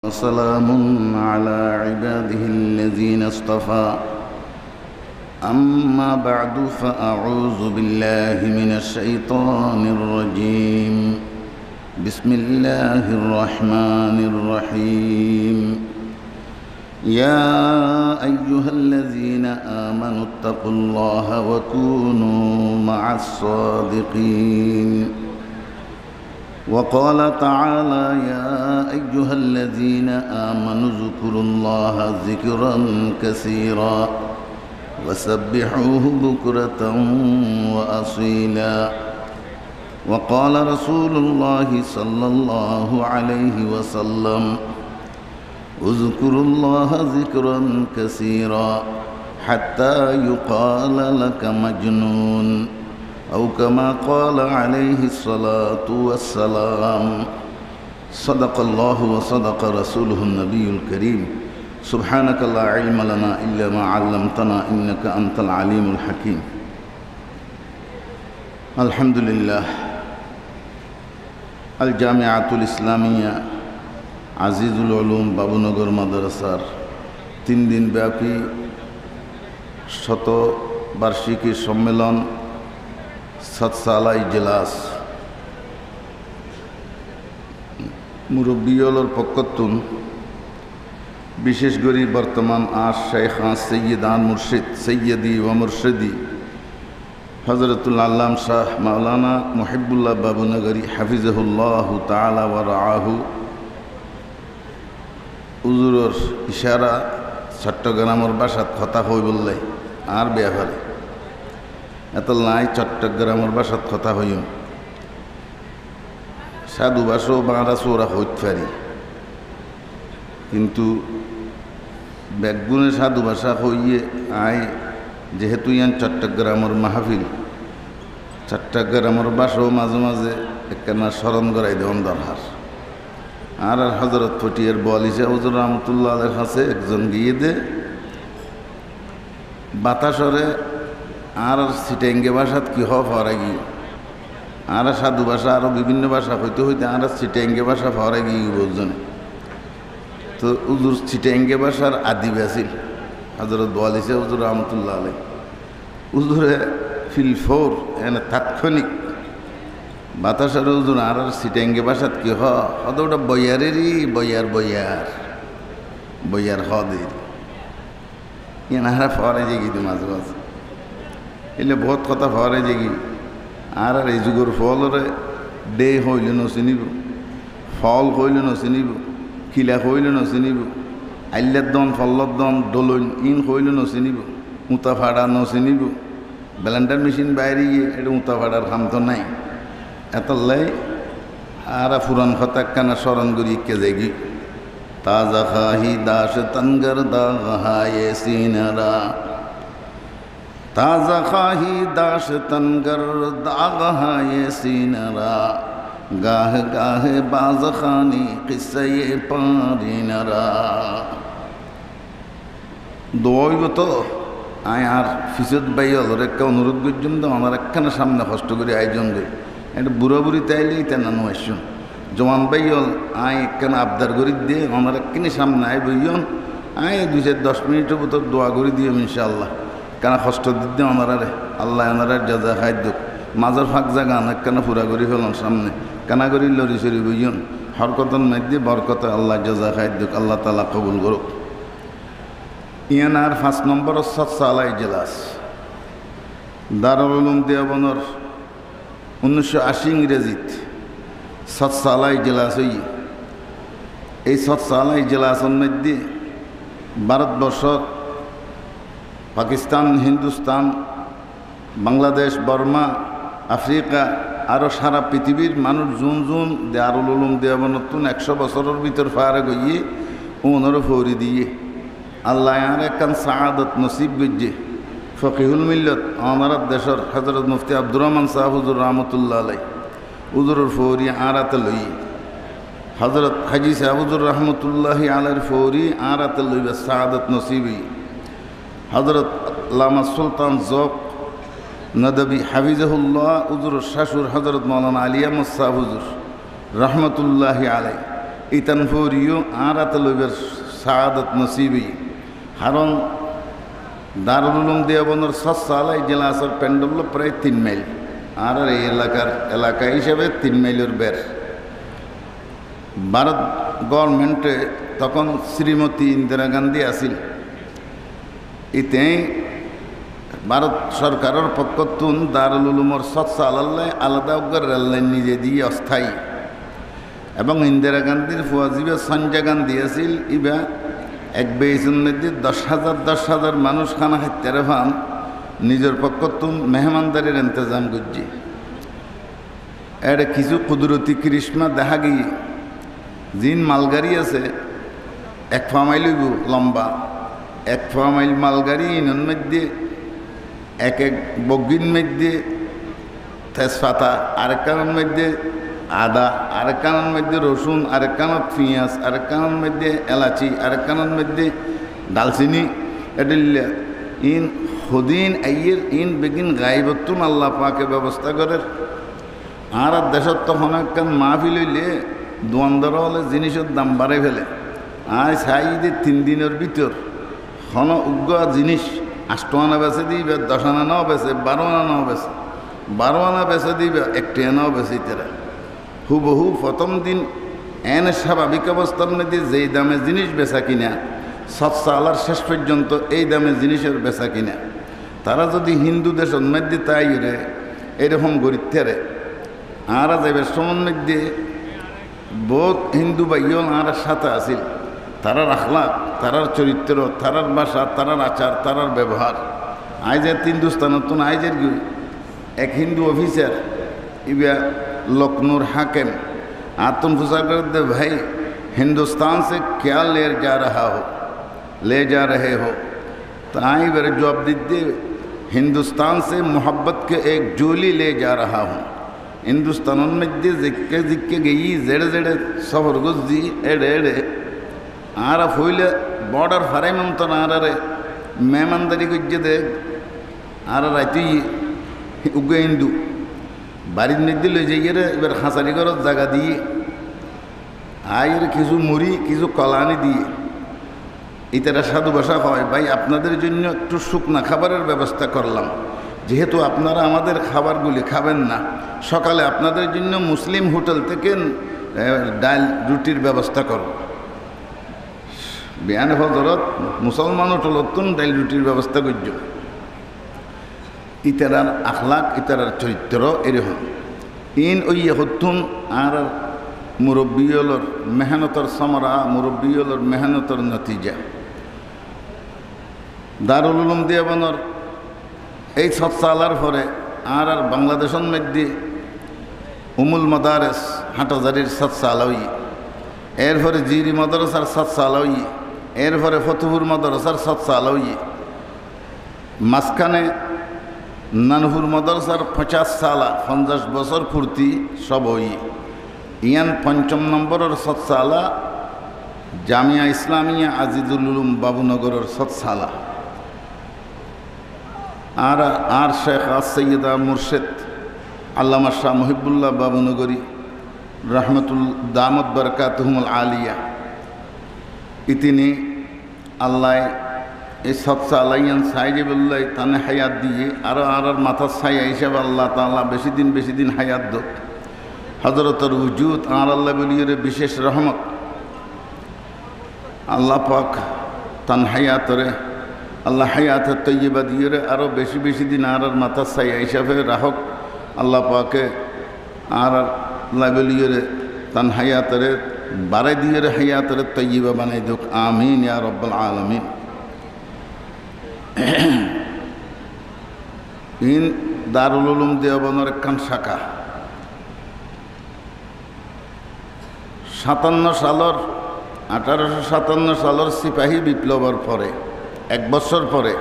وسلام على عباده الذين اصطفى أما بعد فأعوذ بالله من الشيطان الرجيم بسم الله الرحمن الرحيم يا أيها الذين آمنوا اتقوا الله وكونوا مع الصادقين وقال تعالى يا أيها الذين آمنوا اذكروا الله ذكرا كثيرا وسبحوه بكرة وأصيلا وقال رسول الله صلى الله عليه وسلم اذكروا الله ذكرا كثيرا حتى يقال لك مجنون أو كما قال عليه الصلاة والسلام صدق الله وصدق رسوله النبي الكريم سبحانك لا علم لنا إلا ما علمتنا إنك أنت العليم الحكيم الحمد لله الجامعة الإسلامية عزيز العلوم বাবুনগর মাদ্রাসার 3 দিন ব্যাপী শতবার্ষিকী সম্মেলন সাতসালা ইজলাস মুরব্বিয়লর পক্ষতুন বিশেষ করে বর্তমান আজ শেখান সৈয়দান মুর্শিদ সৈয়দি ও মুর্শিদি হযরতুল আল্লাম শাহ মাওলানা মুহিবুল্লাহ বাবুনগরী হাফিজাহুল্লাহ তাআলা ওয়া রাআহু হুজুরের ইশারা চট্টগ্রামের বাসাত কথা হই বললে আর ব্যাপারে এত নাই চট্টগ্রামের বাসাত কথা হইম সাধু ভাষা বাংলা চোরা হইতে পারি কিন্তু ব্যাগুনে সাধু ভাষা হইয়ে আয় যেহেতু ইয়ান চট্টগ্রামের মাহফিল চট্টগ্রামের বাসাও মাঝে মাঝে একখানা স্মরণ করাই দেওয়ান দরকার আর হজরত ফটিয়ার বলিসা হুজুর রহমতুল্লাহ আলের কাছে একজন গিয়ে দে বাতাসরে আর সিটেঙ্গে ভাষাত কি হওয়া গিয়ে আর সাধু ভাষা আরও বিভিন্ন ভাষা হইতে হইতে আর সিটেঙ্গে ভাষা হওয়া গিয়ে বলছেন তো হুজুর সিটেঙ্গে ভাষার আদিবাসী হজরত বলিসা হুজুর রহমতুল্লাহ আলাই হুজুরে ফিলফোর এনে তাৎক্ষণিক বাতাসের হুজুর আর সিটেঙ্গে ভাষাত কি হদ ওটা বইয়ারেরই বইয়ার বইয়ার বইয়ার হদের এনারা ফরে জেগি তো মাঝে মাঝে এলে বহুত কথা ফরে জেগি আর এই যুগের ফলরে ডে হইলে নচিনিব ফল হইলে নচিনিব খিলা হইলে নচিনিব আইলার দন ফল্লর দন দোলন ইন হইলে নচিনিব উঁতা ফাড়া নচিনিব ব্যালেন্ডার মেশিন বাইরে গিয়ে এটা উঁতা ফাড়ার কাম তো নাই এত লাই আর ফুরান খতাক্কানা স্মরণ করি কে যাগি তাজা খাহি দাস তনগর দাগাহায়ে সিনারা তাজা খাহি দাস তনগর দাগাহায়ে সিনারা গাহ গাহে বাজ খানি কিসয়ে পারিনারা দোয়াইব তো আয় আর ফিসত বাইল একটা অনুরোধ করছুন তো আমার একখানা সামনে কষ্ট করে আয়োজন করি একটা বুড়া বুড়ি তাইলেই তেনানো আসুন জওয়ান বাইল আয় একখানা আবদার করি দিয়ে আমার একখানি সামনে আয় বইয়ন আয় 2-10 মিনিটের ভিতর দোয়া করে দিও ইনশাআল্লাহ কেন কষ্ট দিতে ওনারে আল্লাহ ওনারা জাজা খাদ্য মাজার ফাঁক জায়গা অনেকখানা পুরা করি ফেলন সামনে কানা করি লড়ি সরি বইয়ন হরকতন মাধ্যে বরকতে আল্লাহ জাজা খাদ্য আল্লাহ তালা কবুল করুক ইয়ানার 5 নম্বর সাতসালা ইজলাস দারুল উলুম দেওবনের 1980 ইংরেজিত সাতসালা ইজলাস হই এই সাতসালা ইজলাসের মধ্যে ভারতবর্ষ পাকিস্তান হিন্দুস্তান বাংলাদেশ বর্মা আফ্রিকা আরও সারা পৃথিবীর মানুষ জুন জুন দারুল উলুম দেওবনতুন 100 বছরের ভিতর ফারে গইয়ে ওনারও ফৌরি দিয়ে আল্লাহ আর একখান সাআদত নসিব গজ্জে ফকিহুল মিল্লত আমার দেশের হজরত মুফতি আব্দুর রহমান সাহেব হুজুর রহমতুল্লাহ আলাই হুজুরের ফৌরি আরাতে লই হজরত হাজি সাহেব হুজুর রহমতুল্লাহ আলাইর ফৌরি আরাতে লইবে সাআদত নসিবই হজরত আল্লামা সুলতান জক নদবী হাফিজাহুল্লাহ হুজুর শাশুর হজরত মৌলানা আলী আহমদ সাহেব হুজুর রহমতুল্লাহ আলাই ইতান ফুরিও আর আত লইবের সাদত নসিবি কারণ দারুল উলুম দেওবন্দর সালাই জেলা আসর প্যান্ডল প্রায় 3 মাইল আর এই এলাকা হিসেবে 3 মাইলের বের। ভারত গভর্নমেন্টে তখন শ্রীমতী ইন্দিরা গান্ধী আছিল। ইতেই ভারত সরকারের পক্ষতুন দারুল উলুমর সালাল্লাহ আলাদা রেললাইন নিজে দিয়ে অস্থায়ী এবং ইন্দিরা গান্ধীর ফুয়াজিবে সঞ্জয় গান্ধী আছিল ইবা এক বেইসুন মধ্যে 10,000 মানুষ খানা খাইতে ফান নিজের পক্ষতুন মেহমানদারির ইন্তজাম করছি। এটা কিছু কুদরতি কৃষ্ণা দেখা গিয়ে জিন মালগাড়ি আছে 1 মাইল লম্বা, 1 মাইল মালগাড়ি ইনর মধ্যে এক বগিন মধ্যে তেজপাতা, আরেক কানের মধ্যে আদা, আরেক কানের মধ্যে রসুন, আরেক কানত পেঁয়াজ, আরেক কানের মধ্যে এলাচি, আরেক কানের মধ্যে দালচিনি। এটা ইন হদিন আইয়ের ইন বেগিন গাইবতুন আল্লাহ পাকে ব্যবস্থা করে। আর দেশত তখন একখান মাহফিল হইলে দোয়ানদার হলে জিনিসের দাম বাড়াই ফেলে। আর সাইদে 3 দিনের ভিতর হন উগ্র জিনিস 8 আনা বেছে দিবে, 10 আনা নাও বেছে, 12 আনা নাও বেছে, 12 আনা বেছে দিবে, 1 আনাও বেছে। তারা হুবহু প্রথম দিন এনে স্বাভাবিক অবস্থার মধ্যে যেই দামে জিনিস বেচা কিনা সালার শেষ পর্যন্ত এই দামে জিনিসের বেচা কিনা। তারা যদি হিন্দু দেশের মধ্যে তাই রে এরকম গরিব আর যাইবার সময়ের মধ্যে বহুত হিন্দু ভাইয়ন আর সাথে আসিল। তারার আখলাক, তারার চরিত্র, তারার ভাষা, তারার আচার, তারার ব্যবহার। আইজের হিন্দুস্তানত আইজের এক হিন্দু অফিসার ইবা लखनऊ हाकिम आतम फुसा कर दे भाई हिंदुस्तान से क्या ले जा रहे हो। तो आई मेरे जवाब दीजिए हिंदुस्तान से मोहब्बत के एक जोली ले जा रहा हूँ। हिंदुस्तान में जिक्के जिक्के गई जेड़े जेड़े सफर गुजी एड़े एड़े आरा फुले बॉर्डर फरे मंत आरे मेहमानदारी गुज्जे दे आरा राती उगे हिंदू বাড়ির মধ্যে লই যাই এবার খাঁচারি ঘরের জায়গা দিয়ে আয়ের কিছু মুড়ি কিছু কলানি দিয়ে ইতারা সাধু ভাষা হয়, ভাই আপনাদের জন্য একটু শুকনা খাবারের ব্যবস্থা করলাম, যেহেতু আপনারা আমাদের খাবারগুলি খাবেন না, সকালে আপনাদের জন্য মুসলিম হোটেল থেকে ডাল রুটির ব্যবস্থা করো। বিয়ান হজরত মুসলমান হোটেলতুন ডাল রুটির ব্যবস্থা করছ। ইতারার আখলাক, ইতারার চরিত্র এরকম ইন ওই হতুন আর মুরব্বীয়লর মেহনতর সমরা, মুরব্বীয়লর মেহনতর নতিজা। দারুল উলুম দেওবন্দর এই 7 সালার পরে আর বাংলাদেশের মধ্যে উমুল মাদারেস হাটহাজারির 7 সাল হই, এরপরে জিরি মাদ্রাসার 7 সাল হই, এরপরে ফতুপুর মাদ্রাসার 7 সাল হই, মাঝখানে নানপুর মাদ্রাসার 50 সালা 50 বছর পূর্তি সব হই। ইয়ান 5ম নম্বরের 7 সালা জামিয়া ইসলামিয়া আজিজুল উলুম বাবুনগরের 7 সালা। আর শেখ সৈয়দা মুর্শেদ আল্লামা শাহ মুহিবুল্লাহ বাবুনগরী রহমতুল দামত বরকাতুহুমুল আলিয়া ইতিনি আল্লাহ এই 7 সালাইয়ান সাইজিবুল্লাহ তানে হায়াত দিয়ে আর মাথার ছায়া হিসাবে আল্লাহ তাআলা বেশি দিন হায়াত দোক। হজরতের উজুদ আর আল্লাহ বলিয়ে বিশেষ রহমত আল্লাহ পাক তান হায়াতরে আল্লাহ হায়াত তৈয়বা দিয়ে আরও বেশি দিন আর মাথার ছায়া হিসাবে রাহক। আল্লাহ পাকে আর আল্লাহ বলিয়ে তান হায়াতরে বাড়াই দিয়ে হায়াতরে তৈয়বা বানাই দোক। আমিন ইয়া রব্বাল আলামিন। ইন দারুল উলুম দেওবন্দর একখান শাখা 1857 সালের সিপাহী বিপ্লবের পরে 1 বছর পরে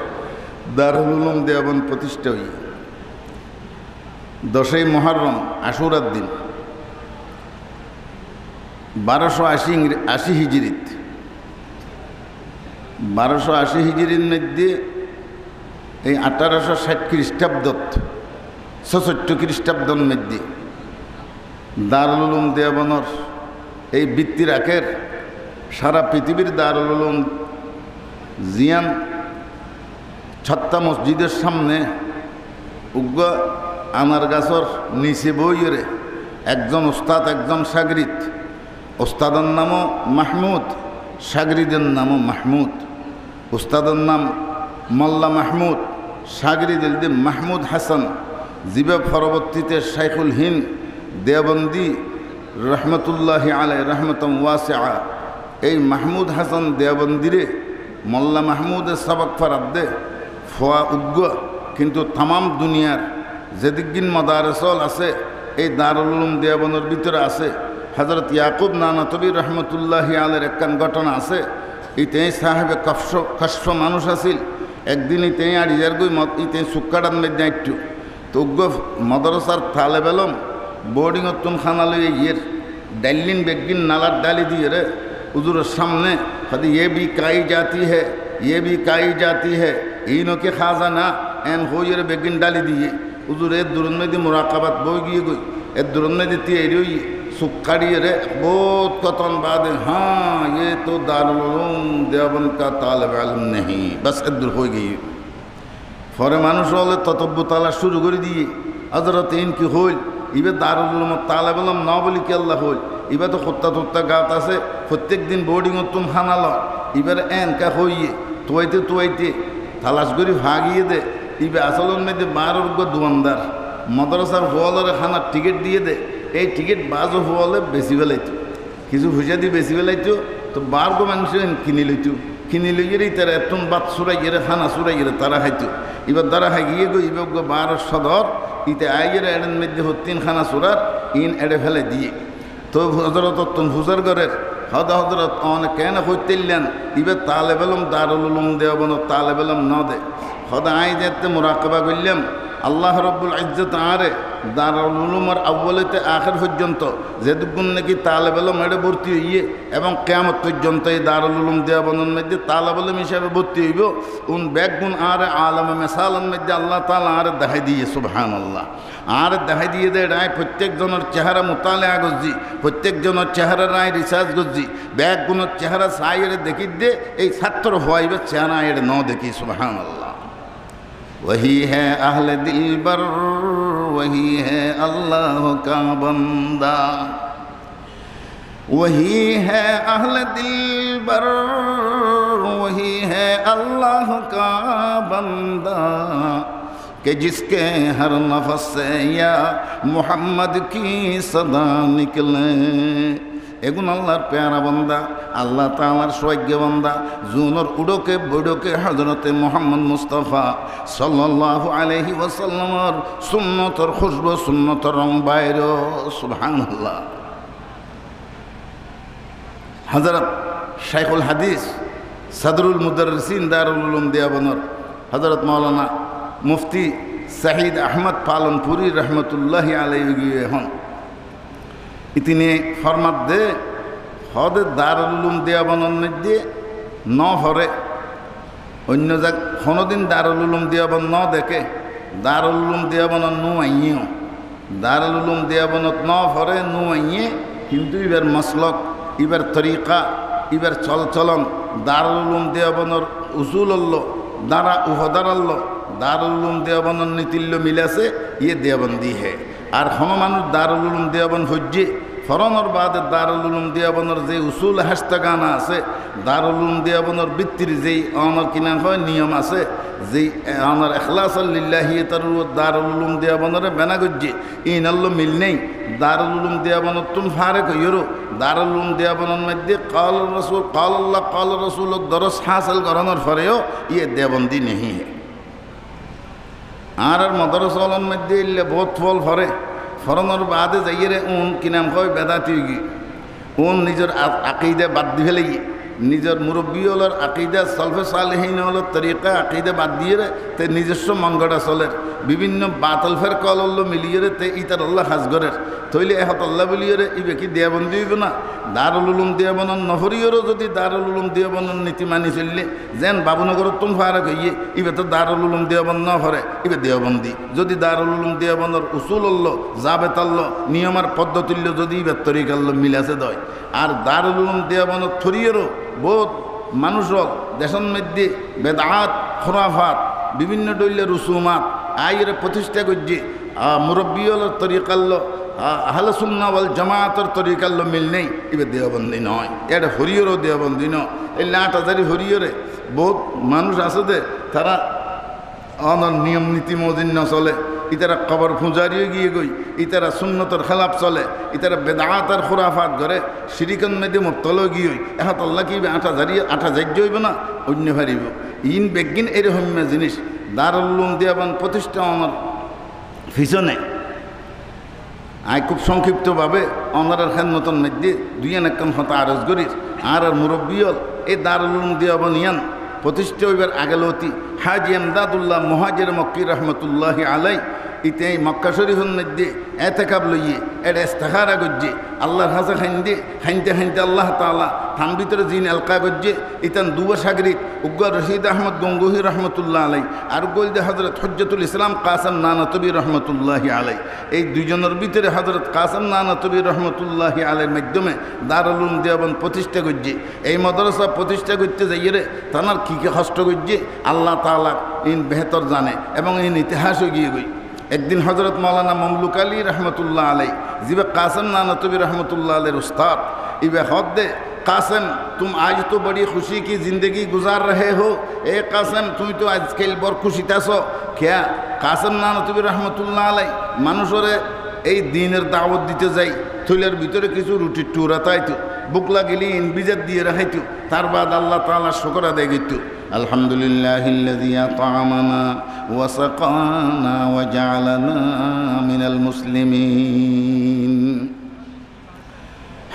দারুল উলুম দেওবন্দ প্রতিষ্ঠা হই। 10ই মুহররম আশুরার দিন 1280 হিজরিত 1280 হিজরির মধ্যে এই 1860 খ্রিস্টাব্দত 66 খ্রিস্টাব্দর মধ্যে দারুল উলুম দেওবন্দর এই বৃত্তি রাখের সারা পৃথিবীর দারুল উলুম জিয়ান ছত্তা মসজিদের সামনে উগ্র আনার গাছর নিচে বইরে একজন ওস্তাদ একজন সাগরিদ, ওস্তাদের নামও মাহমুদ, সাগরিদের নামও মাহমুদ। ওস্তাদের নাম মোল্লা মাহমুদ, সাগরিদের দিন মাহমুদ হাসান, জিবে পরবর্তীতে শাইখুল হিন্দ দেওবন্দি রহমতুল্লাহি আলাই রহমতম ওয়াসিআ। এই মাহমুদ হাসান দেওবন্দিরে মোল্লা মাহমুদের সবক ফরাদ্দে ফোয়া উগ্র, কিন্তু তামাম দুনিয়ার যেদিকগিন মাদারেসল আছে এই দারুল উলুম দেওবন্দের ভিতরে আছে। হজরত ইয়াকুব নানাতবী রহমতুল্লাহি আলাইয়ের একখান ঘটনা আছে। ইতেই সাহেবে কষ্ফ মানুষ আছিল। একদিন ইতেই আড়িয়ার গই ইতেই সুক্কাটান মেদ একটু তো উগ্র মদরসার থালে বেলম বোর্ডিং তুন খানা লইয়ে ইয়ের ডাইলিন বেগিন নালার ডালি দিয়ে রে উজুরের সামনে খাদি ये भी काई जाती है, ये भी काई जाती है, इनों के खाजाना एन हो ये बेगिन डाली दिए उजूर ए दुरन में दी मुराकाबात बोई गई गई ए दुरन में दी तेरी हुई सुक्काड़ी रे बहुत कतन बाद हाँ ये तो दारुल उलूम देवबंद का तालिब इल्म नहीं, बस इधर हो गई। फौरे मानुष वाले ततब्बु ताला शुरू कर दिए। हजरत इनकी होल इबे दारुल उलूम तालिब इल्म ना बोली के अल्लाह होल इबे तो खुत्ता तुत्ता गात आसे प्रत्येक दिन बोर्डिंग तुम खाना लो इबर एन का होइए तुआइते थालाश करी भागिए दे इबे আসলের মধ্যে 12 গো দোকানদার মাদ্রাসার হওয়ালের খানা টিকিট দিয়ে দে। এই টিকিট বাজো হওয়ালে বেশি বেলাইতো, কিছু পয়সা দিয়ে বেশি বেলাইতো তো 12 গো মানুষ কিনে লইতো, কিনে লইয়েরই তারা এতন বাদ সুরাই এর খানা সুরাই এর তারা খাইতো। এবার তারা খাই গিয়ে গো ইবে গো 12 সদর ইতে আইয়ের এর মধ্যে 3 খানা সুরার ইন এড়ে ফেলে দিয়ে তো হজরত হুজুর ঘরের হদা হজরত অনেক কেন হইতেলেন ইবে তালেব ইলম দারুল উলুম দেওবন্দ তালেব ইলম ন দে হদা আই যেতে মুরাকাবা করলাম আল্লাহ রব্বুল ইজ্জত আরে দারুল উলুমের আউ্বালেতে আখের পর্যন্ত যেদুগুণ নাকি তালেব ইলম এড়ে ভর্তি হইয়ে এবং কিয়ামত পর্যন্ত এই দারুল উলুম দেওবন্দের মধ্যে তালেব ইলম হিসাবে ভর্তি হইব উন ব্যাগুণ আরে আলমে মেসালের মধ্যে আল্লাহ তাআলা আরে দেখাই দিয়ে সুবহানাল্লাহ আর দেখাই দিয়ে দে রায় প্রত্যেকজনের চেহারা মোতালেয়া গজি, প্রত্যেকজনের চেহারা রায় রিসার্চ গজি ব্যাগুণের চেহারা সাইরে দেখি দে এই ছাত্র হওয়াইবে চেহারা এড়ে ন দেখি সুবহানাল্লাহ। वही है अहले दिलबर वही है अल्लाह का बंदा, वही है अहले दिलबर वही है अल्लाह का बंदा कि जिसके हर नफस से या मोहम्मद की सदा निकले। এগুন আল্লাহর প্যারা বান্দা, আল্লাহ তাআলার সৌভাগ্য বান্দা, জুনর উডোকে বড়োকে হযরতে মুহাম্মদ মুস্তাফা সাল্লাল্লাহু আলাইহি ওয়াসাল্লামের সুন্নতর খুশবু সুন্নতর রং বাইরে সুবহানাল্লাহ। হযরত শাইখুল হাদিস সদরুল মুদাররিসিন দারুল উলুম দেওবন্দের হযরত মাওলানা মুফতি সাঈদ আহমদ পালনপুরি রহমতুল্লাহি আলাইহি হন ইতিনে ফরমাত দে হদে দারুল উলুম দেওবন্দের মধ্যে ন হরে অন্য জায়গা কোনোদিন দারুল উলুম দেওবন্দ ন দেখে দারুল উলুম দেওবন্দ নু আইয়েও দারুল উলুম দেওবন্দ ন হরে নু আইয়ে কিন্তু এবার মসলক এবার তরিকা এবার চলচলন দারুল উলুম দেওবন্দের উসুল আল্লো দ্বারা উহদার আল্লো দারুল উলুম দেওবন্দের নীতিল্য মিলাছে ইয়ে দেওবন্দি হে। আর কোনো মানুষ দারুল উলুম দেওবন্দ হজ্জে ফরনর বাদে দারুল উলুম দেওবন্দের যে উসুল হাস্তাগানা আছে দারুল উলুম দেওবন্দের বৃত্তির যেই অনর কিনা হয় নিয়ম আছে যেই অনর ইখলাস লিল্লাহি তার দারুল উলুম দেওবন্দের বেনা গজ্জে ইনাল্লো মিল নেই। দারুল উলুম দেওবন্দের তুম ফারে কইরো দারুল উলুম দেওবন্দের মধ্যে কাল রসুল কাল আল্লাহ কাল রসুল দরস হাসিল করানোর ফরেও ইয়ে দেওবন্দি নেই হে। আর মদরসার মধ্যে ইল্লে বহুত ফল ফরে ফরনর বাদে যাইয়ে উন কি নাম হয় বেদাতি গি উন নিজের আকিদা বাদ দি ফেলে গিয়ে নিজের মুরব্বী হলর আকিদা সলফে সালেহীন হলর তরিকা আকিদা বাদ দিয়ে তে নিজস্ব মঙ্গটা চলের বিভিন্ন বাতল ফের কল মিলিয়ে তে ইতার আল্লাহ হাজগরের তৈলে এহত আল্লাহ বলিয়ে ইবে কি দেওবন্দি হইব না। দারুল উলুম দেওবন্দ নহরিয়রও যদি দারুল উলুম দেওবন্দের নীতি মানি চললে যেন বাবুনগর তুম ফারে কইয়ে ইবে তো দারুল উলুম দেওবন্দ ন ফরে ইবে দেওবন্দি। যদি দারুল উলুম দেওবন্দের উসুল আল্লো জাবেত আল্লো নিয়মার পদ্ধতিল্য যদি ইবে তরিকাল্লো মিলাছে দয় আর দারুল উলুম দেওবন্দ থরিয়েরও বহুত মানুষক দেশের মধ্যে বেদাত খোরাফাত বিভিন্ন ডইলে রুসুমাত আইয়ের প্রতিষ্ঠা করছে মুরব্বিয়লের তরিকাল্ল আহলে সুন্নাহ ওয়াল জামাতের তরিকাল্ল মিল নেই এবার দেওবন্দি নয় এটা হরিয়রও দেওবন্দি নয় এই ৮,০০০ হরিয়রে বহুত মানুষ আছে যে তারা নিয়ম নীতি মদিন ন চলে ইতারা কবর ফুঁজারিও গিয়ে গই ইতারা সুন্নতর খেলাপ চলে ইতারা বেদাতার খুরাফাত করে শিরিকন মেদে মুক্তল গিয়ে এখন আল্লাহ কি ৮,০০০ হইব না অন্য হারিব ইন বেগিন এরকম জিনিস দারুল উলুম দেওয়ান প্রতিষ্ঠা আমার পিছনে আই খুব সংক্ষিপ্তভাবে অনারের খেদমতন মধ্যে দুই একখান হতা আরজ করিস আর মুরব্বিয়ল এই দারুল উলুম দেওয়ান ইয়ান প্রতিষ্ঠা হইবার আগেলতি হাজি এমদাদুল্লাহ মুহাজির মক্কি রহমতুল্লাহ আলাই ইতে এই মক্কা শরীফের মধ্যে এতেকাব লইয়ে এটা ইস্তেখারা করছে আল্লাহর হাসে খাইতে আল্লাহ তাআলা থান ভিতরে জিন এলকা করছে ইতান দুবা সাগরিক উগ্র রশিদ আহমদ গঙ্গুহি রহমতুল্লাহ আলাই আর গোলদে হজরত হজ্জতুল ইসলাম কাসেম নানাতবী রহমতুল্লাহ আলাই এই দুইজনের ভিতরে হজরত কাসেম নানাতবী রহমতুল্লাহ আলাইয়ের মাধ্যমে দারুল উলুম দেওবন্দ প্রতিষ্ঠা করছে এই মাদ্রাসা প্রতিষ্ঠা করতে যাইয়ে তানার কী কী কষ্ট করছে আল্লাহ তাআলা ইন বেহতর জানে এবং ইন ইতিহাসও গিয়ে গই একদিন হজরত মৌলানা মমলুক আলী রহমতুল্লাহ আলাই জিবে কাসেম নানাতবী রহমতুল্লাহ আলাইয়ের উস্তাদ ইবে হদ দে कासम तुम आज तो बड़ी खुशी की ज़िंदगी गुजार रहे हो ए कासम तुम तो आजकल बड़ खुशीते आसो क्या कासम नानतबी रहमतुल्लाह आলাই মানুষরে এই দিনের দাওয়াত দিতে যাই থইলের ভিতরে কিছু রুটি টুরা তাইতো বুক লাগিলি ইনবিজাত দিয়ে রাখাইতো তার বাদ আল্লাহ তাআলা শুকর আদায় করতো আলহামদুলিল্লাহিল্লাযী আত'আমানা ওয়া সাকানা ওয়া জা'আলানা মিনাল মুসলিমিন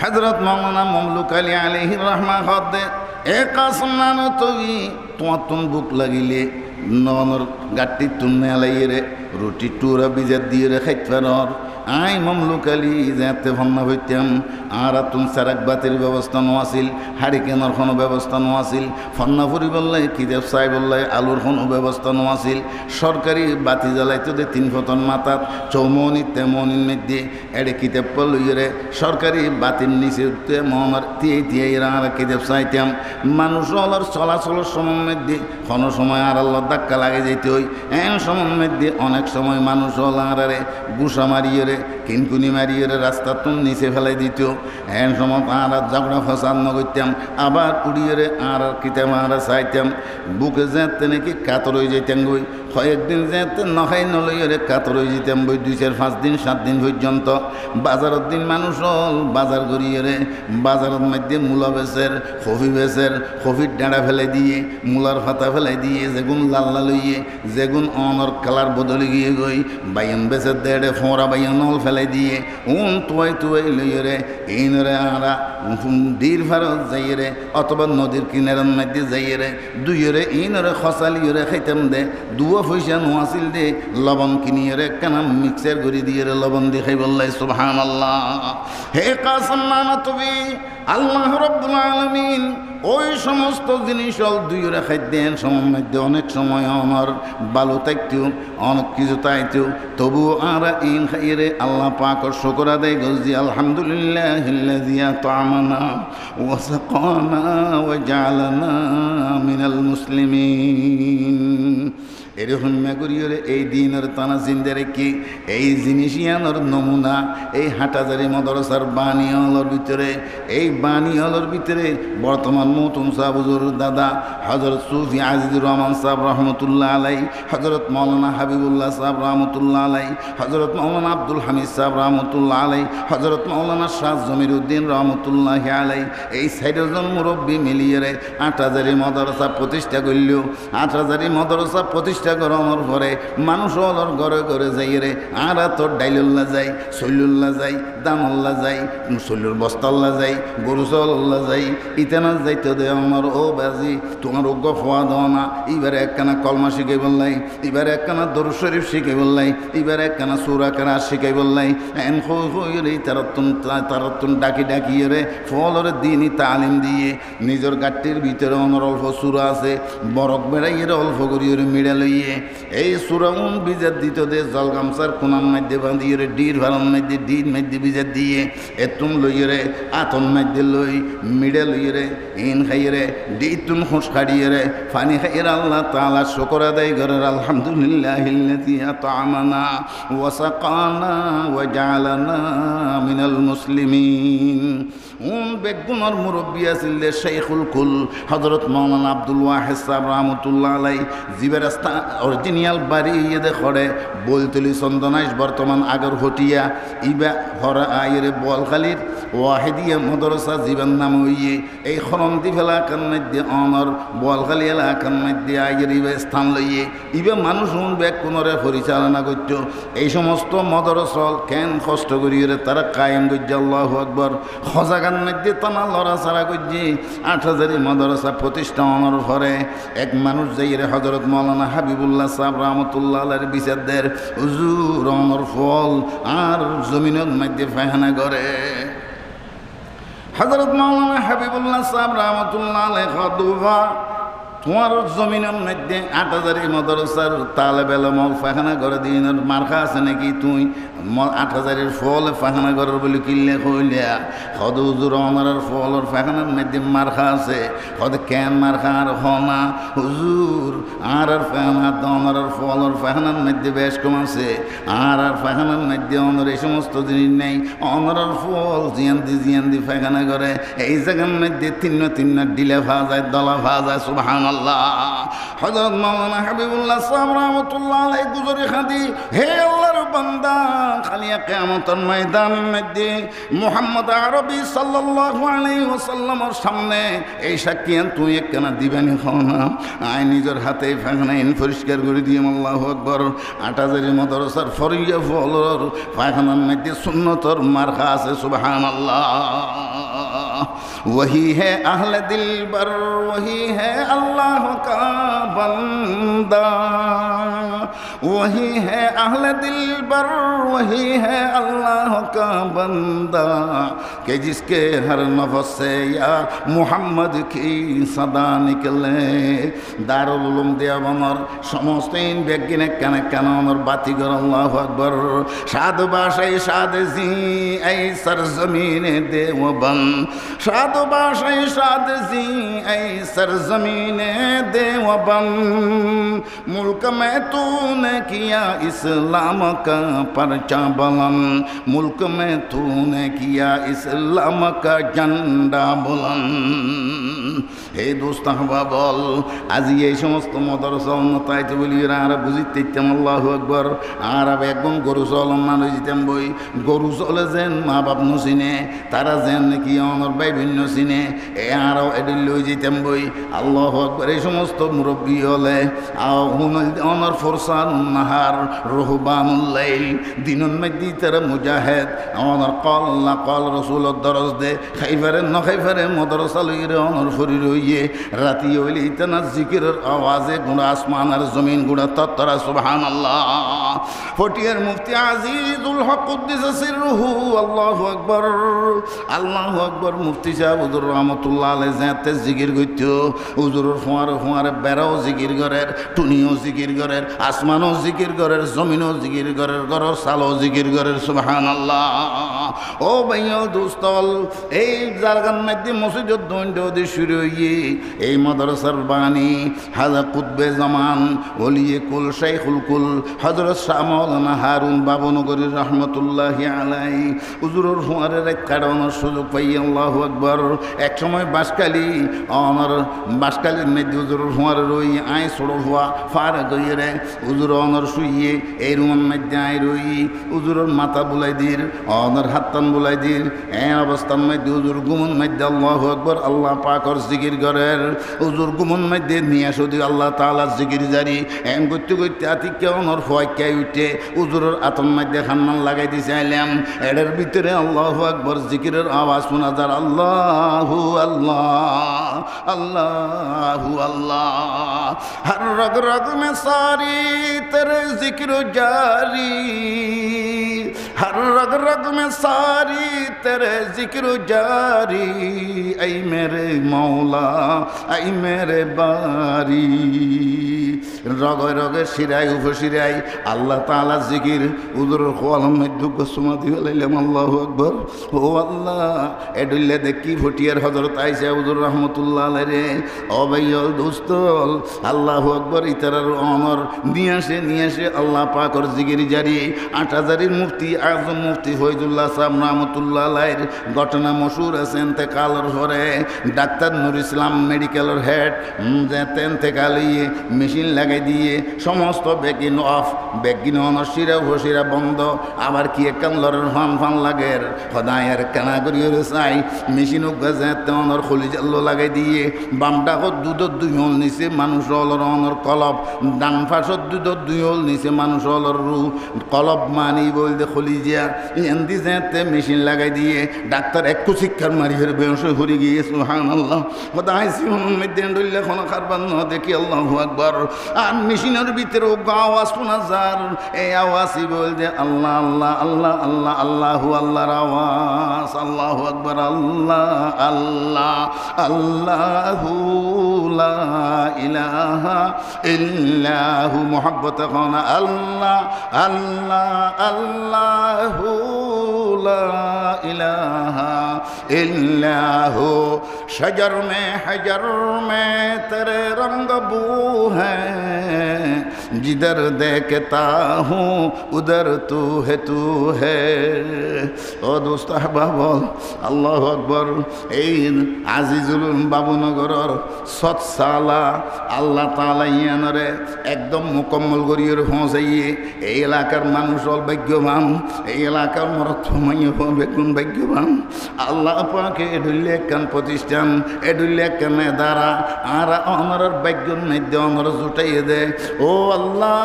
হযরত মাওলানা মমলুক আলী আলাইহির রহমা হদে এ কাসম নানতবী তোমার তুম বুক লাগিলে ননর গাটি তুমনে আলাইরে রুটি টুরা বিজাত দিয়ে খাইতে পারর আই মমলুক আলী যাতে ভন্না হইতাম আর তুম সারাক বাতির ব্যবস্থা নো আছিল হারিকেনের কোনো ব্যবস্থা নো আছিল ফন্না ফুরি বললাই কিতাব চাই বললাই আলুর কোনো ব্যবস্থা নো আছিল সরকারি বাতি জ্বালাইতো দে ৩ ফতন মাথাত চৌমনি তেমনির মধ্যে এড়ে কিতাব পলইরে সরকারি বাতির নিচে মনের টিয়ে আর কিতাব চাইতাম মানুষ হলার চলাচলের সময়ের মধ্যে কোনো সময় আর আল্লাহ ধাক্কা লাগে যেতে হই এন সময়ের মধ্যে অনেক সময় মানুষ হলারে গুসা মারিয়ে কিনকুনি মারিয়ে রাস্তা তুম নিচে ফেলাই দিত এন সময় আর ঝগড়া ফসাদ ন করতাম আবার উড়িয়ে আর কিতাম আর চাইতাম বুকে যেতে নাকি কাতর হয়ে যেতাম বই কয়েকদিন যেতে নখাই নলইয়ে কাতর হয়ে যেতাম বই 2, 4, 5 দিন 7 দিন পর্যন্ত বাজারের দিন মানুষ হল বাজার করিয়ে বাজারের মধ্যে মূলা বেচের কফির ডাঁড়া ফেলাই দিয়ে মূলার ফাতা ফেলাই দিয়ে যেগুন লাল লাল হইয়ে যেগুন অনর কালার বদলে গিয়ে গই বাইন বেচের দেড়ে ফোঁড়া বাইন নল ফেলাই দিয়ে তুয়াই লইয়ে এইনরে আরা দীর ভারত যাইয়ে অথবা নদীর কিনারের মধ্যে যাইয়ে দুইয়ে এইনরে খসালিয়ে খাইতাম দে 2 পয়সা নোয়াছিল দে লবণ কিনিয়ে কেনা মিক্সার করে দিয়ে লবণ দিয়ে খাই বললাই সুবহানাল্লাহ হে কাসেম নানতবী আল্লাহ রাব্বুল আলামিন ওই সমস্ত জিনিস দুইয়ে খাইতেন সময়ের মধ্যে অনেক সময় আমার ভালো থাকতেও অনেক কিছু তাইতেও তবু আর ইন খাইয়ে আল্লাহ পাকর শুকর আদায় গজি আলহামদুলিল্লাহিল্লাযী আত'আমানা ওয়া সাকানা ওয়া জা'আলানা মিনাল মুসলিমিন এরকম করিয়ে এই দিনের তানা জিন্দে রেখে এই জিনিসিয়ানোর নমুনা এই হাটাজারি মাদ্রাসার বানিয়ালর ভিতরে এই বানিয়ালর ভিতরে বর্তমান নতুন সাহুজুর দাদা হযরত সুফি আজিজুর রহমান সাহেব রহমতুল্লাহ আলাই হযরত মাওলানা হাবিবুল্লাহ সাহেব রহমতুল্লাহ আলাই হযরত মাওলানা আব্দুল হামিদ সাহেব রহমতুল্লাহ আলাই হযরত মাওলানা শাহ জমিরউদ্দিন রহমতুল্লাহ আলাই এই 4 জন মুরব্বী মিলিয়ে হাটাজারি মাদ্রাসা প্রতিষ্ঠা করল। হাটাজারি মাদ্রাসা প্রতিষ্ঠা গরমের পরে মানুষ হলর ঘরে ঘরে যাই আর তোর ডাইলুল্লা যাই সৈলুল্লা যাই দানুল্লা যাই সৈলুর বস্তাল্লা যাই গরু চল্লা যাই ইতেনা যাইতে দে আমার ও বাজি তোমার উগ্র ফোয়া দেওয়া না এবারে একখানা কলমা শিখাই বললাই এবারে একখানা দরুদ শরীফ শিখাই বললাই এবারে একখানা সূরা কেরাত শিখাই বললাই এন হই তারাতুন ডাকিয়ে ফলরে দিনই তালিম দিয়ে নিজের গাটির ভিতরে অনর অল্প সূরা আছে বরক বেড়াইয়ে অল্প করিয়ে মিড়া লই দিয়ে এই সুরাউন বিজার দিত দে জল গামছার কোনার মধ্যে বাঁধিয়ে রে ডির ভাড়ার মধ্যে ডির মধ্যে বিজার দিয়ে এতুন লইয়ে রে আতন মধ্যে লই মিডে লইয়ে রে ইন খাইয়ে রে ডিতুন খোঁস খাড়িয়ে রে ফানি খাইয়ে আল্লাহ তাআলা শুকর আদায় করেন আলহামদুলিল্লাহিল্লাযী আত'আমানা ওয়া সাকানা ওয়া জাআলানা মিনাল মুসলিমিন। বেগুনের মুরব্বী আছিল শেখুল কুল হযরত মাওলানা আব্দুল ওয়াহিদ সাহেব রহমতুল্লাহ আলাই জিবেরাস্তা অরিজিনাল বাড়ি ইয়ে খড়ে বলতলি চন্দনাইশ বর্তমান আগর হটিয়া ইবা হরা আইরে বলখালির ওয়াহিদিয়া মদরসা জীবন নাম হইয়ে এই খরন্দি এলাকার মধ্যে অনর বলখালি এলাকার মধ্যে আইয়ের ইবা স্থান লইয়ে ইবা মানুষ বেগুনরে পরিচালনা করত। এই সমস্ত মদরসল কেন কষ্ট করিয়ে তারা কায়েম করছে আল্লাহু আকবার। খজাগান মধ্যে তানা লড়াছাড়া করছে ৮,০০০ মদরসা প্রতিষ্ঠা অনর পরে এক মানুষ যাইরে হজরত মাওলানা হাবিবুল্লাহ সাহেব রহমতুল্লাহ আলাইহির বিচারদের হুজুর অনর ফল আর জমিনের মধ্যে ফায়খানা করে। হযরত মাওলানা হাবিবুল্লাহ সাহেব রহমতুল্লাহ আলাইহি খাদুফা তোমার জমিনের মধ্যে ৮,০০০ মদরসার তালেব এলমল ফাখানা করে দিনের মার্কা আছে নাকি তুই ৮,০০০ ফল ফাখানা ঘরের বলে কিনলে কইলিয়া হদ হুজুর আমার ফলর ফাখানার মধ্যে মার্কা আছে হদ কেন মার্কা আর হনা হুজুর আর ফাখানা আমার ফলর ফাখানার মধ্যে বেশ কম আছে আর ফাখানার মধ্যে অনর এই সমস্ত জিনিস নেই অনর ফল জিয়ান্দি ফাখানা করে এই জায়গার মধ্যে তিন্ন ডিলে ভাজা যায় দলা ভাজা যায় সুবহান হযরত মাওলানা হাবিবুল্লাহ সাহেব রাহমাতুল্লাহ আলাইহি গুজরি খাদি হে আল্লাহর বান্দা খালি কিয়ামতের ময়দান মধ্যে মুহাম্মদ আরবি সাল্লাল্লাহু আলাইহি ওয়াসাল্লামের সামনে এই সাক্ষীয়ান তুই একখানা দিবেনি খাওনা আই নিজের হাতে ফাখানা পরিষ্কার করে দিয়ে আল্লাহু আকবার ৮,০০০ মদরসার ফরিয়া ফলর ফাখানার মধ্যে সুন্নতর মার্কা আছে সুবহানাল্লাহ। वही है अहले दिल बर वही है अल्लाह का बंदा वही है अहले दिल बर वही है अल्लाह का बंदा कि जिसके हर नफ्स से या मोहम्मद की सदा निकले। दारुल उलूम देवबंदर समस्त इन बेगिने काने कानर बातीगर अल्लाह अकबर साद बाशाई साद जी ऐ सरजमीने देवबंद साद बाशाई साद जी ऐ सरजमीने देवबंद मुल्क में तूने किया इस्लाम का परचा बुलंद मुल्क में तूने किया इस्लाम का झंडा बुलंद। हे दोस्त हवा बोल आज ये समस्त मदरसा उन्नतायते বলি আর বুঝিতে ইচ্ছাম আল্লাহু আকবার আর একদম গরু চলন মানুষ দিতাম বই গরু চলে যেন মা বাপ নচিনে তারা যেন নাকি আমার ভাই ভিন্ন চিনে এ আরও এটি লই যেতাম বই আল্লাহু আকবার। এই সমস্ত মুরব্বী হলে আমার ফরসান নাহার রহবানুল লাইল দিনের মধ্যে তারা মুজাহিদ আমার কল আল্লাহ কল রসুলের দরজ দে খাইফারে ন খাইফারে মদরসা লইরে অনর শরীর হইয়ে রাতি হইলে ইতানা জিকিরের আওয়াজে গুণা আসমান আর জমিন গুণা তত্তরা সুবহানাল্লাহ। ফটিয়ার মুফতি আজিজুল হক কুদ্দিস সিররুহু আল্লাহু আকবার আল্লাহু আকবার মুফতি সাহেব হুজুর রহমাতুল্লাহ আলাইহি যাতে জিকির করত হুজুরের ফোয়ারে বেড়াও জিকির করের টুনিও জিকির করের আসমানও জিকির করের জমিনও জিকির করের ঘরের সালও জিকির করের সুবহানাল্লাহ। ও ভাইও দোস্তল এই জায়গার মধ্যে মসজিদের দণ্ড দিয়ে শুরু হইয়ে এই মাদ্রাসার বাণী হাজা কুতবে জামান ওলিয়ে কুল শাইখুল কুল হযরত শাহ মাওলানা হারুন বাবনগরী রহমতুল্লাহি আলাইহি হুজুরের ফোয়ারের এক কাটানোর সুযোগ পাই আল্লাহু আকবার। এক সময় বাসকালির মধ্যে হুজুরের ফোয়ারের ওই আই ছোড়ো হওয়া ফারা গইয়ে রে হুজুর অনর শুইয়ে এই রুমের মধ্যে আই রই হুজুরের মাথা বুলাই দির অনর হাতটান বুলাই দির এই অবস্থার মধ্যে হুজুর গুমন মধ্যে আল্লাহু আকবার আল্লাহ পাকর জিকির করেন হুজুর গুমন মধ্যে নিয়ে শুধু আল্লাহ তাআলা জিকির জারি এম করতে করতে আতিকে অনর ফয়াক্কাই উঠে হুজুরের আতন মধ্যে খান্নান লাগাই দিছে আইলাম এটার ভিতরে আল্লাহু আকবার জিকিরের আওয়াজ শোনা যায় আল্লাহু আল্লাহ अल्लाहु अल्लाह हर रग रग में सारी तेरे जिक्र जारी हर रग रग में सारी तेरे जिक्र जारी ऐ मेरे मौला ऐ मेरे बारी रगे रगे शिराय उपशिराय আল্লাহ তাআলা জিকির উদুর খোয়ালাম মধ্যুক সুমাদি আলাইলাম আল্লাহু আকবার ও আল্লাহ এডুল্লে দেখি ফটিয়ার হযরত আয়েশা উদুর রাহমাতুল্লাহ আলাইহি ও ভাইল দোস্তল আল্লাহু আকবার ইতারার অনর নিয়ে আসে আল্লাহ পাকের জিকির জারি 8000 এর মুফতি আজম মুফতি ফয়জুল্লাহ সাহেব রাহমাতুল্লাহ আলাইহির ঘটনা মশহুর আছে ইন্তেকালের পরে ডাক্তার নূর ইসলাম মেডিকেলের হেড যেতে ইন্তেকালিয়ে মেশিন লাগাই দিয়ে সমস্ত বেগিন অফ বেগিন অনশিরা ভসিরা বন্ধ আবার কি একখান লরের ফান লাগে সদায়ের কেনা করিয়ে চাই মেশিন যেতে অনর খলি জাল্লো লাগাই দিয়ে বামটা দুধর 2 হল নিচে মানুষ অলর অনর কলব ডান ফাঁসর দুধর 2 হল নিচে মানুষ অলর রু কলব মানি বলতে খলি যা এন্দি যেতে মেশিন লাগাই দিয়ে ডাক্তার একটু শিক্ষার মারিয়ে বেহস হরি গিয়ে সুবহানাল্লাহ সদায় জীবন মধ্যে ডুললে কোনো কারবার ন দেখি আল্লাহু আকবার আর মেশিনের ভিতরে আওয়াজ শোনা যার এই আওয়াজই বলতে আল্লাহ আল্লাহ আল্লাহ আল্লাহ আল্লাহু আল্লাহর আওয়াজ আল্লাহু আকবার আল্লাহ আল্লাহ আল্লাহু লা ইলাহা ইল্লাহু মুহাব্বত খানা আল্লাহ আল্লাহ আল্লাহু লা ইলাহা ইল্লাহু शजर में तेरे रंग बू है जिधर देखता हूँ उधर तू है ও দোস্ত আহবাব আল্লাহু আকবার এই আজিজুল বাবুনগরের সৎসালা আল্লাহ তাআলা ইয়ানরে একদম মুকম্মল করিয়ে পৌঁছাইয়ে এই এলাকার মানুষ হল ভাগ্যবান এই এলাকার মরথমাইয়া বেগুন ভাগ্যবান আল্লাহ পাকে এডুল্লে একখান প্রতিষ্ঠান এডুল্লে একখান দ্বারা আর আমার ভাগ্যর মধ্যে আমার জুটাইয়ে দে ও আল্লাহ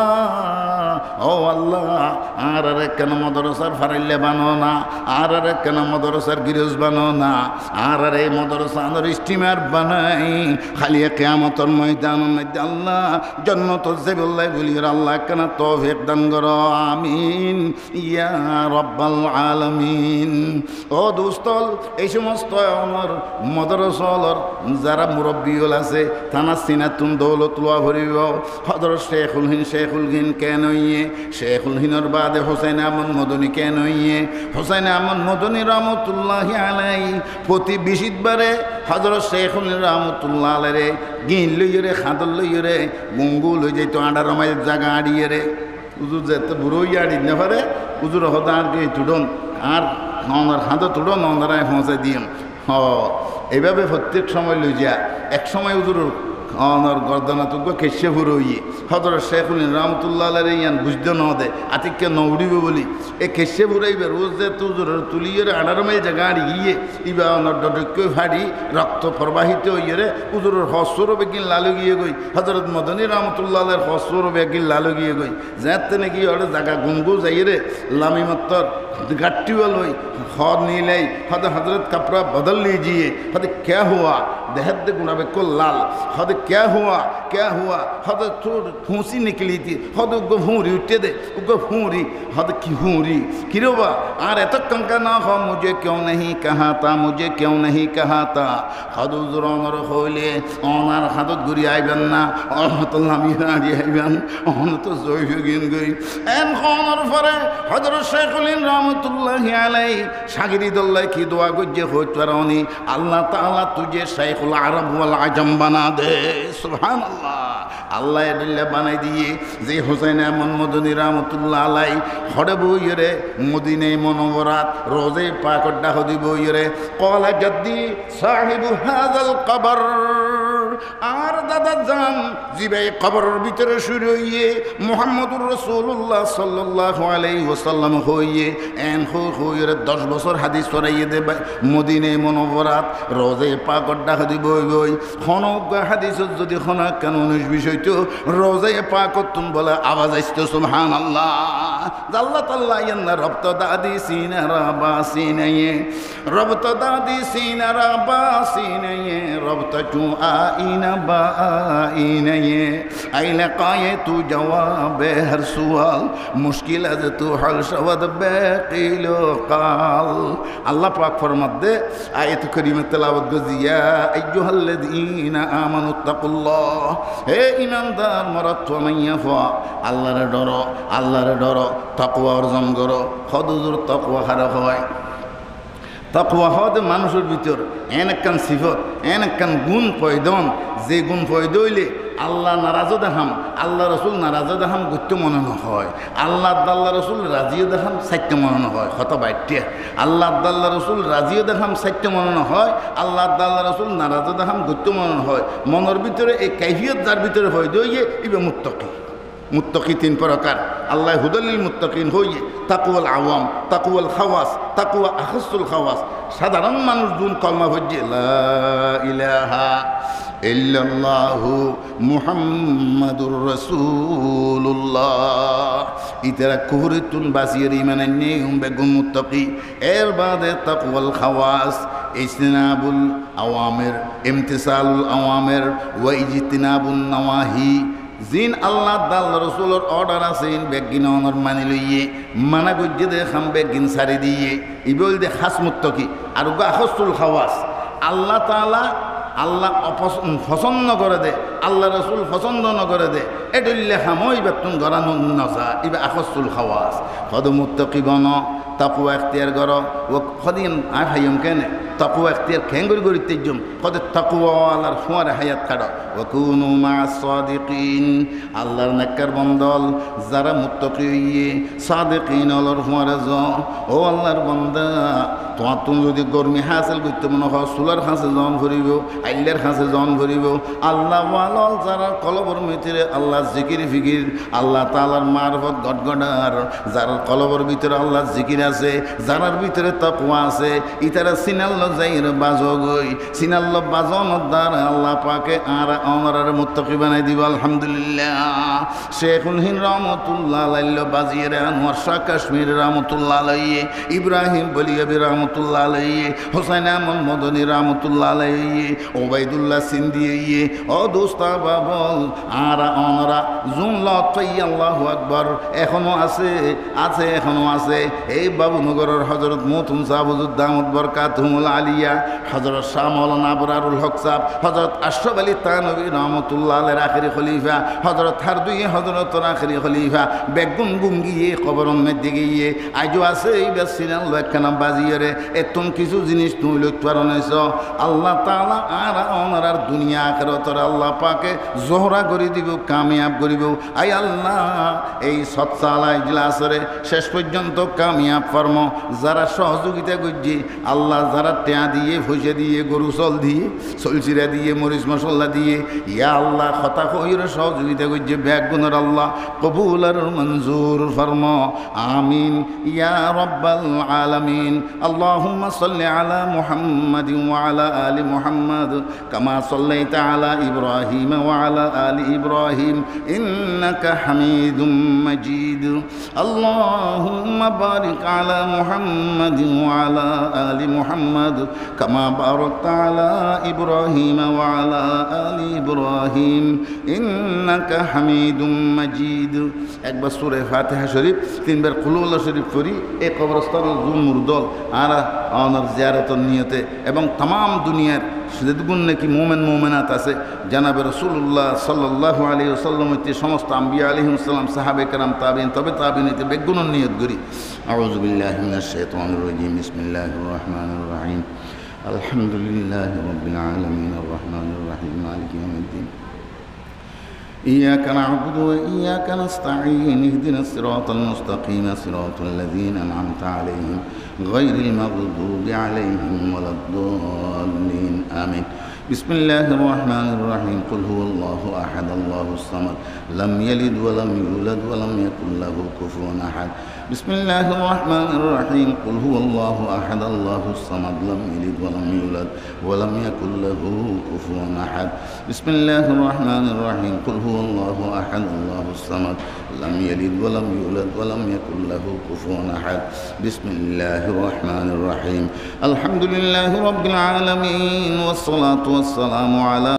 আর একখান মদরসার ফারাইলে বানো না আর একখান মদরসার গিরজ বানো না আর এই মদরসার স্টিমার বানাই খালি কিয়ামতের ময়দানের মধ্যে আল্লাহ জান্নাত যাবিল্লাহ বলির আল্লাহ একখান তৌফিক দান করো আমিন ইয়া রাব্বাল আলামিন ও দোস্তল এই সমস্ত আমার মদরসার যারা মুরব্বীল আছে থানা সিনাতুন দৌলতুল্লাহ ভরিব হযরত শেখুল হিন কেন হইয়ে শেখুল হিনের বাদে হোসেন আহমদ মদনী কেন হইয়ে হোসেন আহমদ মদনী রহমতুল্লাহি আলাইহি প্রতি 20 বারে হযরত শেখুল রহমতুল্লাহ আলাইহি গিন লইরে খাদল লইরে গঙ্গু লই যাইতো 18 মাইল জায়গা আড়িয়ে রে হুজুর যেতে বুড়োই আড়ি না পারে হুজুর হদার গে তুডন আর ননার খাদো তুডন ননারায় পৌঁছে দিন এইভাবে প্রত্যেক সময় লই যা এক সময় হুজুর অনর গর্দনা তুগ্য কেশে ফুরইয়ে হযরত শেখুল রহমতুল্লাহ আলাইহি ইয়ান বুঝতে ন দে আতিককে ন উড়িবে বলি এ কেশে ফুরাইবে রোজ যে তুজুর তুলিয়ে 18 মাইল জায়গা গিয়ে ইবা অনর ডডক্য ফাড়ি রক্ত প্রবাহিত হইয়ে হুজুরের হসর বেগিন লালু গিয়ে গই হযরত মদনী রহমতুল্লাহ আলাইহির হসর বেগিন লালু গিয়ে গই যাতে নাকি ওরে জায়গা গঙ্গু যাইয়ে লামি মত্তর গাট্টিওয়াল হই खौद नहीं लाई हद हजरत कपड़ा बदल लीजिए हद क्या हुआ देहद गुना बिल्कुल लाल हद क्या हुआ हद फूसी निकली थी हद गफूरी उठे दे गफूरी हद की किरोबा आर एत कंका ना हो मुझे क्यों नहीं कहा था हद उजर होले ओनार हदत गुरी आईबेन ना रहमतुल्लाह मिराजी आईबेन ओन तो जय गिन गई एन खानर फरे हजरत शेखुल रहमतुल्लाह अलैहि शागिरिदुल्लाह की दुआ गुज्जे होतरानी अल्लाह ताला तुझे शेखुल अरब वल अजम बना दे सुभान अल्लाह अल्लाह एडिल्ला बनाई दिए जे हुसैन अहमद मदनी रहमतुल्लाह अलैहि हड़े बोयरे मदीने मनोवरात रोजे पाक डाह दी बोयरे qala जद्दी साहिबु हाज़ल कबर আর দাদা জান জিবে কবরের ভিতরে শুরু হইয়ে মুহাম্মদুর রাসূলুল্লাহ সাল্লাল্লাহু আলাইহি ওয়াসাল্লাম হইয়ে এন হইয়ে 10 বছর হাদিস পড়াইয়ে দে মদিনে মুনাওয়ারাত রোজে পাক ডাক দিব বই খনক হাদিস যদি খনা কেন 19 বিষয় তো রোজে পাক তুম বলে আওয়াজ আসতো সুবহানাল্লাহ আল্লাহ তাআলা ইয়ান্না রব্ত দাদি সিনারা বাসিনায়ে রব্ত দাদি সিনারা বাসিনায়ে রব্ত জু আইনা इन्हें आइले काये तू जवाब हर सवाल मुश्किल अज तू हल शवद बेकिलो काल अल्लाह पाक फरमाते आयत करीम तिलावत गजिया अय्युहल्लज़ीना आमनु तकुल्लाह हे ईमानदार मरद तो मैयाफा अल्लाहर डरो तकवा अर्जन करो खदुजुर तकवा हारा হয় तकवा हद मानुषेर भितर एन एकखान सिफत एन एकखान गुण पयदन जे गुण पयद हইলে আল্লাহ নারাজ দেখাম আল্লাহ রসুল নারাজ দেখাম গত্য মনে হয় আল্লাহ আল্লাহ রসুল রাজিও দেখাম সাইত্য মনে হয় হত বাইটে আল্লাহ আল্লাহ রসুল রাজিও দেখাম সাইত্য মনে হয় আল্লাহ আল্লাহ রসুল নারাজ দেখাম গত্য মনে হয় মনের ভিতরে এই কাইফিয়ত যার ভিতরে হয় দইয়ে ইবে মুত্তাকি মুত্তাকি তিন প্রকার আল্লাহ হুদালিল মুত্তাকিন হইয়ে তাকওয়াল আওয়াম তাকওয়াল খাওয়াস তাকওয়া আখাসুল খাওয়াস সাধারণ মানুষ দুন কলমা হইয়ে লা ইলাহা ইল্লাল্লাহু মুহাম্মাদুর রাসূলুল্লাহ ইতারা কুহরিতুন বাসির ইমানে নেই বেগুন মুত্তাকি এর বাদে তাকওয়াল খাওয়াস ইজতিনাবুল আওয়ামির ইমতিসালুল আওয়ামির ওয়া ইজতিনাবুন নওয়াহি জিন আল্লাহ দাল রসুলের অর্ডার আছে বেগিন অনর মানি লইয়ে মানা গজ্জে দে খাম বেগিন সারি দিয়ে ইবল দে খাস মুত্তাকি আর গাহসুল খাওয়াস আল্লাহ তাআলা আল্লাহ পছন্দ করে দে আল্লাহ রসুল পছন্দ ন করে দে এডুল্লে খামই বেতুন গরানো নজা ইবে আখসুল খাওয়াস কদ মুত্তাকি বন তাকওয়া ইখতিয়ার করো ও খদিন আই ভাইম কেনে তাকওয়া ইখতিয়ার খেঙ্গুর গরি তেজম কদ তাকওয়া আল্লাহর ফুয়ারে হায়াত কাড়ো ওয়া কুনু মা'আস সাদিকিন আল্লাহর নেককার বন্দল যারা মুত্তাকি হইয়ে সাদিকিন আল্লাহর ফুয়ারে জ ও আল্লাহর বান্দা তোমার তুমি যদি গরমি হাসিল করতে মনে হয় সুলার খাসে জন ভরিব আইলের খাসে জন ভরিব আল্লাহ ওয়ালল যারা কলবর ভিতরে আল্লাহ জিকির ফিকির আল্লাহ তাআলার মারফত গডগডার যারা কলবর ভিতরে আল্লাহ জিকির আছে যারার ভিতরে তাকওয়া আছে ইতারা সিনাল্ল যাইর বাজগই সিনাল্ল বাজনের দ্বারা আল্লাহ পাকে আর আমাদের মুত্তাকি বানাই দিব আলহামদুলিল্লাহ শেখুল হিন্দ রহমাতুল্লাহ আলাইহি বাজিয়ে আনোয়ার শাহ কাশ্মীর রহমাতুল্লাহ আলাইহি ইব্রাহিম বলিয়াবি রহমতুল্লাহ আলাইহি হুসাইন আহমদ মদনী রহমতুল্লাহ আলাইহি ওবাইদুল্লাহ সিন্দিয়ে ও দোস্তা বাবল আর অনরা জুমলত আল্লাহু আকবার এখনো আছে এখনো আছে এই বাবুনগরের হযরত মুহতুম সাহেব হুজুর দামত বরকাতুহুল আলিয়া হযরত শাহ মাওলানা আবরারুল হক সাহেব হযরত আশরাফ আলী তানভী রহমতুল্লাহ আলাইহির আখিরি খলিফা হযরত হারদুই হযরত আখিরি খলিফা বেগুন গুঙ্গিয়ে কবরের মধ্যে গিয়ে আজও আছে এই বেসিনাল একখানা বাজিয়ে এতন কিছু জিনিস তুমি লক্ষ্য রাখছ আল্লাহ তাআলা আর ওনার দুনিয়া আখিরাতের আল্লাহ পাকে জোহরা করে দিব কামিয়াব করিব আই আল্লাহ এই সৎসালা ইজলাসরে শেষ পর্যন্ত কামিয়াব ফরম যারা সহযোগিতা করছে আল্লাহ যারা টেয়া দিয়ে পয়সা দিয়ে গরু চল দিয়ে চলচিরা দিয়ে মরিচ মশলা দিয়ে ইয়া আল্লাহ কথা কইর সহযোগিতা করছে ব্যাগুনের আল্লাহ কবুল আর মঞ্জুর ফরম আমিন ইয়া রব্বাল আলামিন اللهم صل على محمد وعلى آل محمد كما صليت على إبراهيم وعلى آل إبراهيم إنك حميد مجيد اللهم بارك على محمد وعلى آل محمد كما باركت على إبراهيم وعلى آل إبراهيم إنك حميد مجيد একবার সূরা ফাতিহা শরীফ তিনবার কুল আল্লাহ শরীফ পড়ি এই কবরস্থানের জুমুর দল আর ওনার জিয়ারতের নিয়তে এবং तमाम দুনিয়ার যেগুন নাকি মুমিন মুমিনাত আছে জানাবে রাসূলুল্লাহ সাল্লাল্লাহু আলাইহি ওয়াসাল্লাম হইতে সমস্ত আম্বিয়া আলাইহিস সালাম সাহাবে کرام তাবিঈন তবে তাবিঈনতে বেগুনের নিয়ত করি আউযু বিল্লাহি মিনাশ শাইতানির রাজীম বিসমিল্লাহির রহমানির রহিম আলহামদুলিল্লাহি রাব্বিল আলামিন আর রহমানির রহিম মালিকি ইয়াউমিদ্দিন إياك نعبد وإياك نستعين اهدنا الصراط المستقيم صراط الذين أنعمت عليهم غير المغضوب عليهم ولا الضالين آمين بسم الله الرحمن الرحيم قل هو الله أحد الله الصمد لم يلد ولم يولد ولم يكن له كفوا أحد بسم الله الرحمن الرحيم قل هو الله أحد الله الصمد لم يلد ولم يولد ولم يكن له كفوا أحد بسم الله الرحمن الرحيم قل هو الله أحد الله الصمد لم يلد ولم يولد ولم يكن له كفوا أحد بسم الله الرحمن الرحيم الحمد لله رب العالمين والصلاة والسلام على